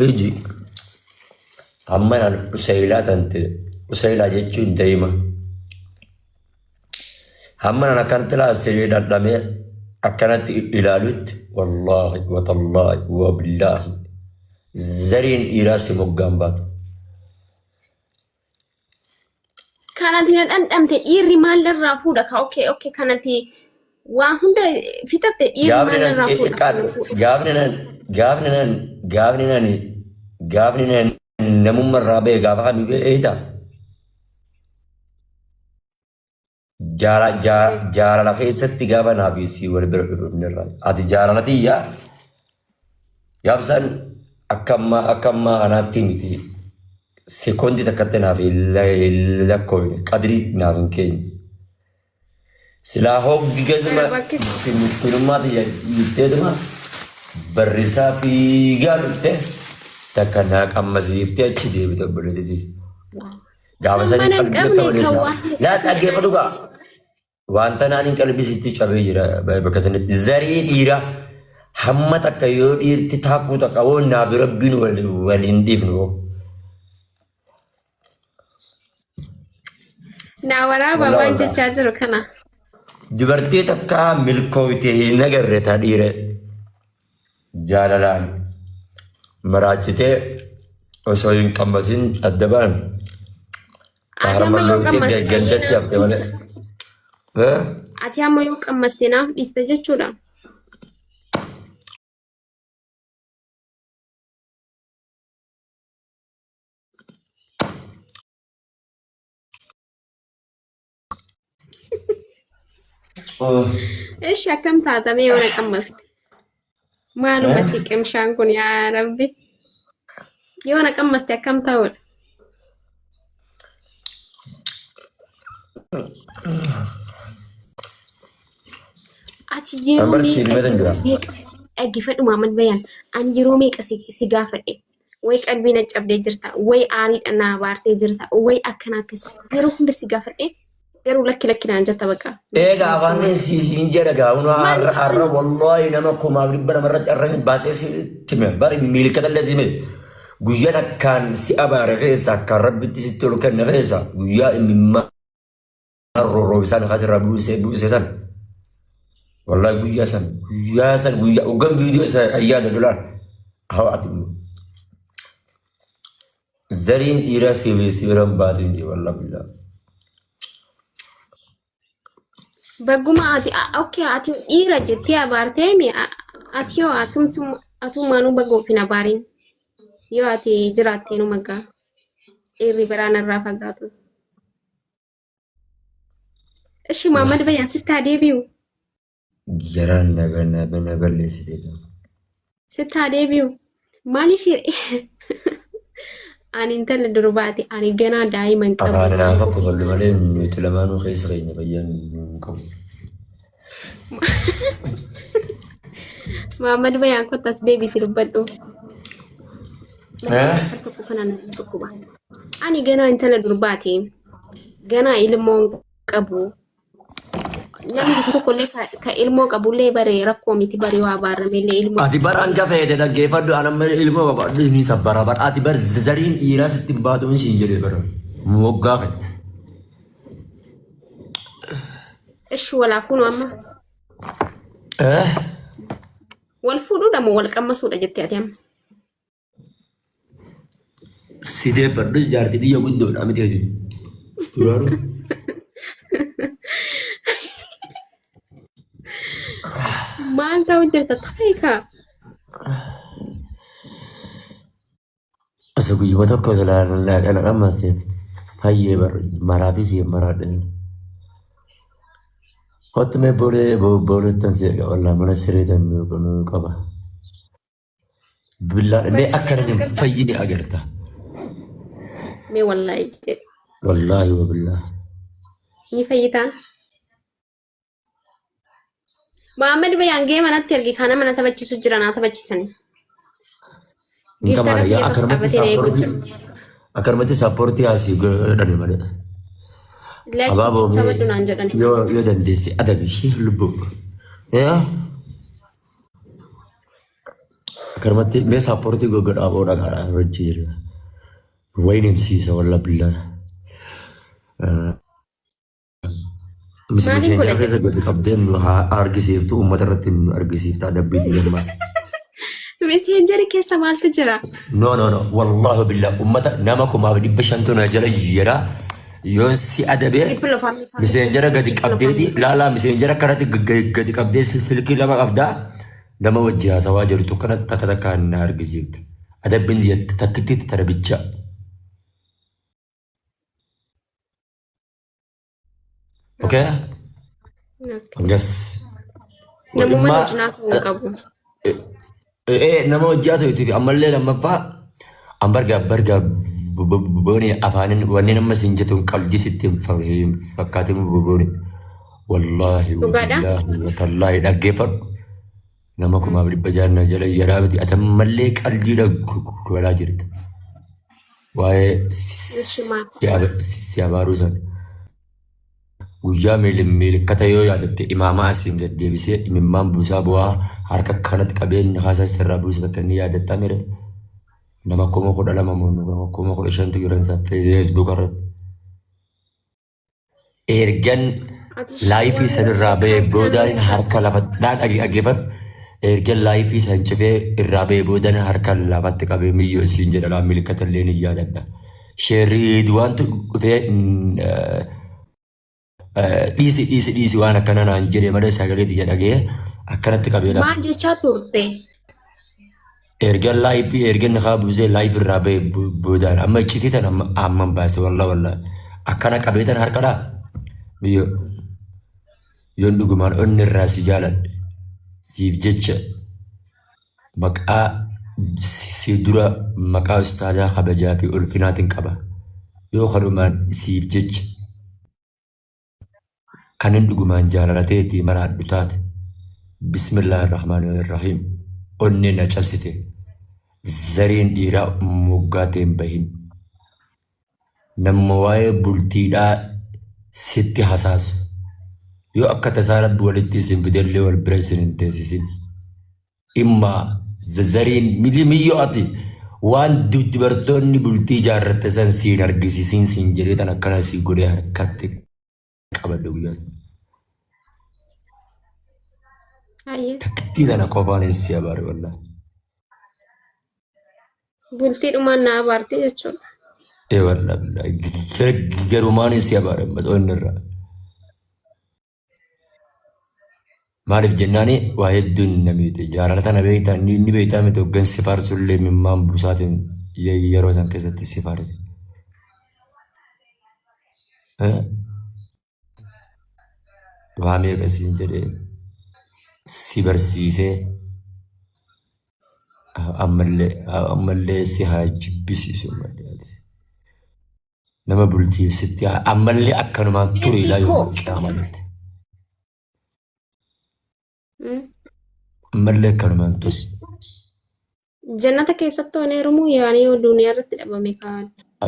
يجي أما أنا أسيلات أنت أسيلات يجون دايما أما أنا كنت لا أسيلات لما أكنت إلالوت والله وتالله وبالله زرين إراسي مقامبات كانت أنت إيري مال الرافودك أوكي كانت واحد في تبت إيري مال الرافودك قافنين نمم الرابع قافها بيئتا جارة لكي ستي قافا نافيسي والبرفن الرابع هذه جارة لتي يابسان أكما أنا تيمتي سيكوندي تكتنا في لكوين قدري نافن كين سلا هوك جزما في المسكنات يتدما برسا في قالته تكنا كم زيفتي أشدي بتبردي جاب زين قلبي كوليسا لا تأجي فدوكا وانت نانين قلبي ستي شبيه جرا بكتن زرين إيرا هم تكيو إير تتحقو تكاو نابربين والهنديفنو ناورا بابا جاجر كنا جبرتي تكا ملكويته نجرتها ديره جالالان مراجته وسوين كمبسين الدبان كهرمان لوتي جندت يا فتوى أتيا ما يوك أمستنا بيستجد شو لا إيش كم تعتا ميونا كمست ما له بس كم شانكون يا ربي يونا كمست كم تاول أتي يروميك أجفت محمد بيان أن يروميك سيجافة ويك أربينا أبدي جرتا وي آري أنا بارتي جرتا وي أكنا كس يروح عند سيجافة يروح لك نانجا بقى إيه كافان سيسين جرا ونو عرب والله إنما كوما بريبنا مرة الرجل باسيس تمام باري ميلك هذا لازم جوجانا كان سيابا رئيسا كرب تستلو كان رئيسا جوجا إمما رو بسان خاسر بوسان والله جوجا سان جوجا وقام فيديو أياد دولار هو أتمنى زرين إيراسي ويسيرم باتني والله بالله بقوم أوكي أتيم إيرا جتيا بارتيمي أتيو أتوم مانو بقو فينا بارين يو أتي جراتينو مكا إيري برانا الرافا قاتوس إيش محمد بيان ستة ديبيو جران نبل سيدا ستة ديبيو مالي فير أنا إنت لدرباتي أنا جنا دايما كم أنا نافق قبل ما لين يتلمانو خيسرين بيان كم محمد بيان كنت أسدي بتربطه أنا جنا إنت لدرباتي جنا إلمون كابو نعم تقول لك كإلمو كابو لي بري ركوا ميتي بري وابار ملي إلمو أدي بار أنك فايدة ده كيف أدو أنا ملي إلمو بابا دني سبارة بار أدي بار زرين إيراس تبادون سينجري بار موقع إيش ولا فون أما والفون ده مو ولا كم مسؤول أجت ياتيم سيدي بردش جارتي دي يقول دون أمتي أجي ترارو ما أنت وجرت تايكا أسوي بتوكل لا أنا كم سيف هاي بار مرافي سيف مراد قط में बोले तंसे والله من سريت إنه كبا بالله إني أكرني فيني أجرته مي والله يجي والله وبالله نفيتا محمد بيان جيم أنا ترجي خانة من تبتشي سجرنا تبتشي سني إنك ما يا أكرمتي سابورتي أسي دني ماله أبابو يو دندسي أدبي شيء لبوب يا Karmatti mee saapportii goggodhaa boodha karaa wajji jira. Wayini himsiisa walla billaan. Maaliin Miseenjara godhate? keessa gadi qabdeen nu haa argisiiftu uummata irratti nu argisiiftaa dabbiitii lammaas. Messenjeri keessa maaltu jira? No wallahi billah uummata nama 500 na jala jira. Yoon si adabee People of Army. miseenjara gadi qabdeeti laalaa miseenjara kanatti gadi qabdee silkii lama qabdaa nama wajji haasawaa jirtu kanatti takka takkaan na argisiiftu. Adabbiin takkitti tarabicha. Okay? Yes. Namuma wajjinaa sun qabu. Nama wajjaa ta'uuti ammallee lammaffaa an bargaa booni afaanin wanni nama siin jettuun qalbii sitti hin fakkaatin booni. Wallaahi watallaahi dhaggeeffadhu. Nama 600 jala jaraa miti atammallee qalbiidha godhaa jirta. Waa'ee si abaaruu sana. Guyyaa miilikkata yoo yaadatte imaamaa asiin gad deebisee imimmaan buusaa bu'aa harka kanatti qabeenyi haasaa sirraa buusa takka inni yaadatta mire nama 12,000 nama 15,000 jiran isaa feesbuuk irratti. Ergan laayifii sanirraa bahee boodaan harka lafatti dhaggeeffadhu. Ergan laayifii san cifee irraa bahee boodaan harka lafatti qabee miyyoo isiin jedha milikkata illee ni yaadadha. Sheerrii duwaantu dhufee dhiisi waan akkana naan jedhee malee sagalee xiyya dhagee akkanatti qabeedha. Maal jechaa turte? Ergan laayifii ergan nakaa buusee laayifii irraa bahee boodaan amma iccitii tan amman baase wallaa akkana qabeetan harkadhaa miyyoo yoon dhugumaan onni irraa si jaaladhe siif jecha maqaa si dura maqaa ustaadaa kabajaa fi ulfinaatiin qaba yoo kanumaan siif jecha kanin dhugumaan jaalalateeti maraadhu taate bismillahirrahmanirrahiim onni na cabsite zariin dhiiraa moggaateen bahin namma waa'ee bultiidhaa sitti hasaasu yoo akka tasaa rabbi walitti isin fidellee wal bira isin hin teessisin imma zariin miyyoo ati waan dubartoonni bultii jaarratte san siin argisiisin siin jedhee tan akkana si godhee harkatti qabadhu guyyaa. Takkitii tana qofaan hin si abaare wallaahi. Bultii dhumaan na abaarte jechuudha. Wallaahi garumaan hin si abaare onni irraa. Maaliif jennaani waa hedduun namiiti jaalala tana beektaa ni beektaa miti hoggansi faarsullee mimmaan busaatiin yeroo san keessatti si faarse. Waa meeqa siin jedhee si barsiisee ammallee si haa jibbisiisu nama bultiif sitti ammallee akkanumaan ture ilaa yoo qaamalette. Ammallee akkanumaan ture. Jannata keessatti oneerumu yaani yoo duniyaa irratti dhabame kaan.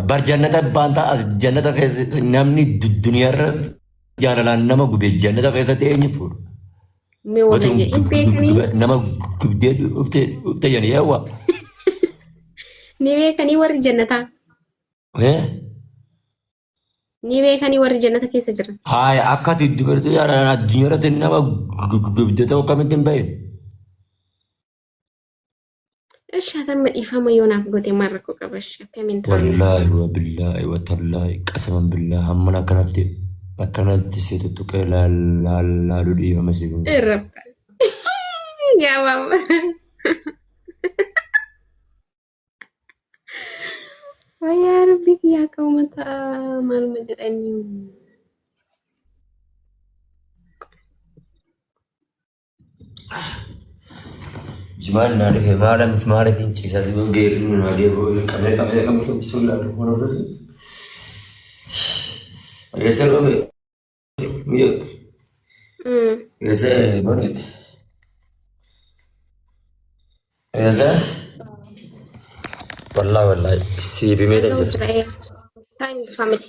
Bar jannata baantaa jannata keessatti namni duniyaa irra jaalalaan nama gubee jannata keessatti eenyu fuudha. Me wala jedhin beekanii. Nama gubdee dhufte yan yaawwa. Ni beekanii warri jannataa. Ni beekanii warri jannata keessa jiran. Haaya akka ati dubartii jaalaan addunyaa irratti nama gubdee ta'uu akkamitti hin bahin. Shaatan madhiifama yoo naaf goote maal rakkoo qabash akkamiin taa'u. Wallaahi wa billaahi wa tallaahi qasaman billaahi hamman akkanatti seetutu qee laaluu dhiifama seefuun. Rabba. Yaa waama. Wayyaa rabbi kiyyaa qauma ta'a maaluma jedhanii. Jimaan naa dhufe maaliif hin ciisaa si geerri naa deebi'u qabee qabatu bismillah mana dhufe. Eessa dhufe? Eessa bane? Eessa? Wallahi siif himee jira. Time family.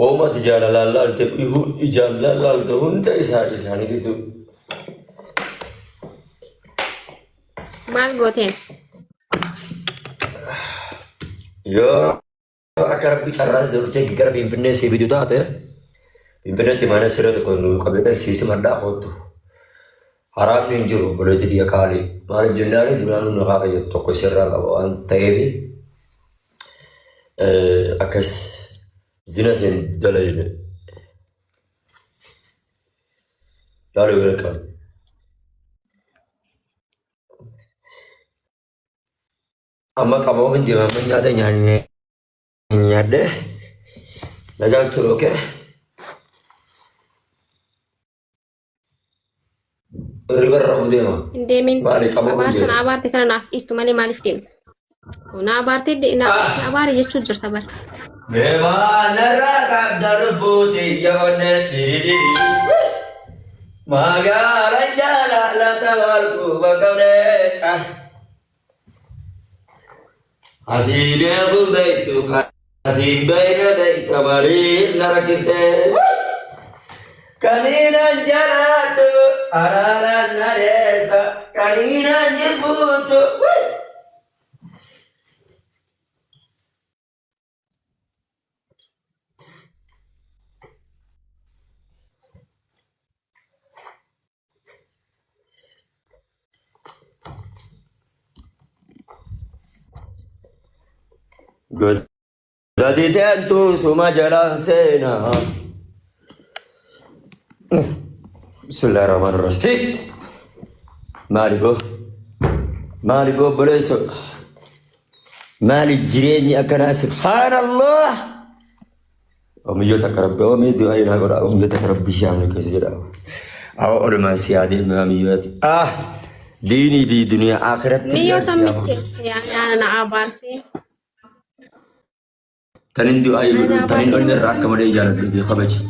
Oomati jaalalaa laalte ijaan laalte hunda isaanii gidduu Maal gooteen? Yoo akka rabbi carraas dabalchee gara Finfinnee si bitu taate Finfinneetti mana siree tokko nu qabee siisi maddaa kootu. Haraamni hin jiru obboleetti xiyya qaalii. Maaliif jennaan duraanuu nu haa fayyadu tokko sirraa qaba waan ta'eef akkas zina seen dalayne. Laalu bira qabu. Amma qabamu hin deemamu nyaata nyaadde nagaan turoo kee. Ribarra deema. Deemin abaarsan abaarte kana naaf dhiistu malee maaliif deemta? Na abaarte si abaare jechuun jirta bara. Deema narraa qabda lubbuuti yaabonne magaala jaalala walku bakkaune asii deemu beektu asii beekna beekta malee nara kirte. Kanina jalatu arara naresa kanina jibutu good. Dadi sentu suma jalan sena. Bismillahirrahmanirrahim. Mali bo boleso. Mali jireni akana subhanallah. Omiyo takarabbi omiyo ayna gora omiyo takarabbi shamne kesira. Aw ulama siyade mamiyati. Dini bi dunia akhirat. Niyo tamite ya na abarte. Tanin du ayu tanin onner rakamade yalla bi khabaji.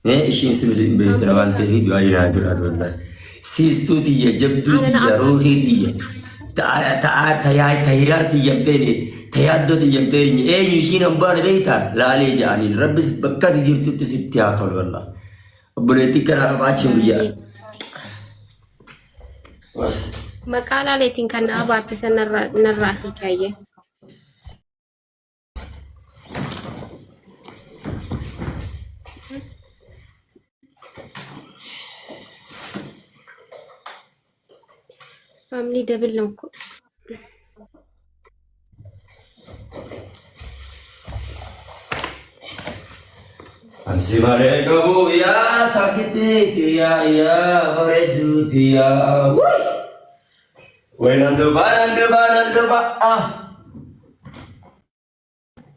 إيش اسمه زين بيت روان تري دعاء والله سيستو دي جبدو دي روحي دي تيار دي يمتني تيار دو دي يمتني يشين أمبار بيتا لا لي جاني ربس بكر يجرتو تسبتيا طول والله بوليتي كنا باتشم بيا مقالة ليتين كان أبارت سنة نرى كاية family double noko Ansimare kabu ya takiti tiya ya baredu tiya wenandu ba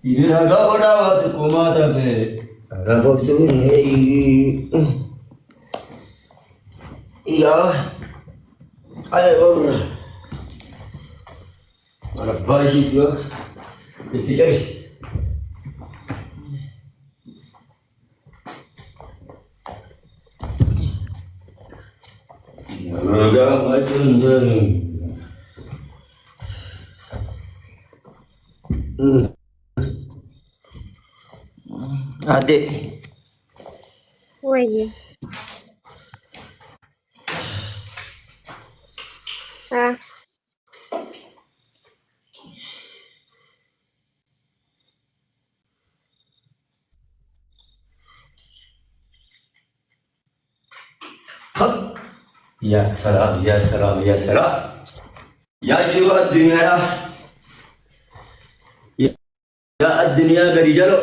sibira gawda wat kumata be rafo suni iya ayo mana bayi dia itu cari agak macam adik Woi ya salam ya salam ya salam ya jiwa dunia ya dunia dari jalo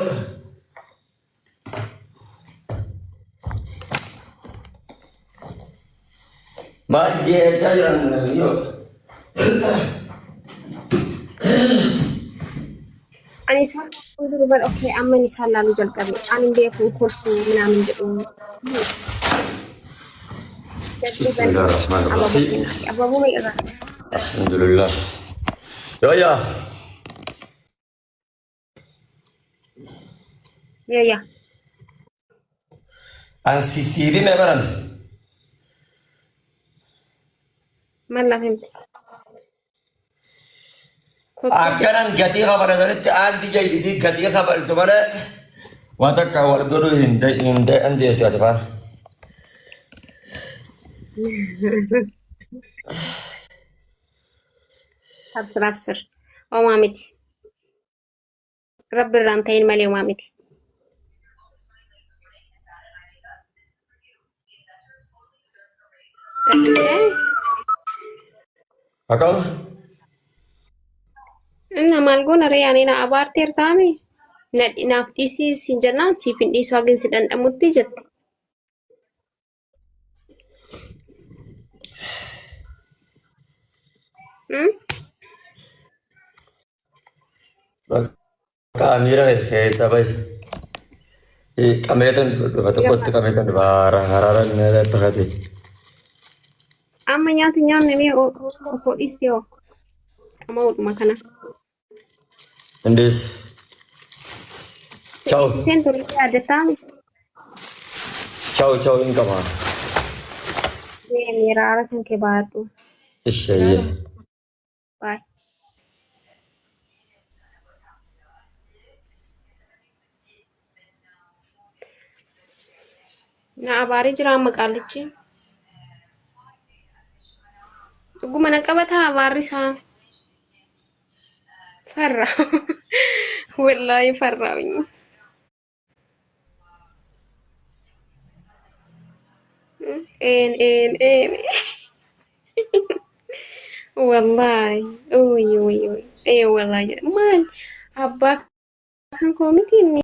maje jalan yo Anissa dulu ber oke aman salam jol kami anin dia pun kotu menamin jol Bismillahirrahmanirrahim. Apa mau ya? Alhamdulillah. Ya. Ya. Ansisiri mebaran. Mana faham? Akaran gati kabar dari anti jadi di gati kabar itu mana? Watak kawal guru inde ande siapa absir omamiti rabbi rantayin mali omamiti Akam? Inna malgona reyani na abarter tami naaf dhisi siin jennaan siif hin dhiisu hagin si dhandhamutti jette. Bakka Amiira keessa bahi. Qameetan dhufa tokkotti qameetan dhufa haraaraan taate. Amma nyaati nyaanne mee osoo dhiiste hoo qama ooluma kana. Indees. Ciao. Isheen tollee yaadattaami. Ciao ciao in qaba. Miraara kan kee baadhu. Ishee. Bye. Na abaarii jira amma qaallichi. Dhuguma na qabataa abaarri isaa. Farra. Wallaahi farra. En. Wallahi. Uy. Eh wallahi. Man. Abbaa kan koo miti inni.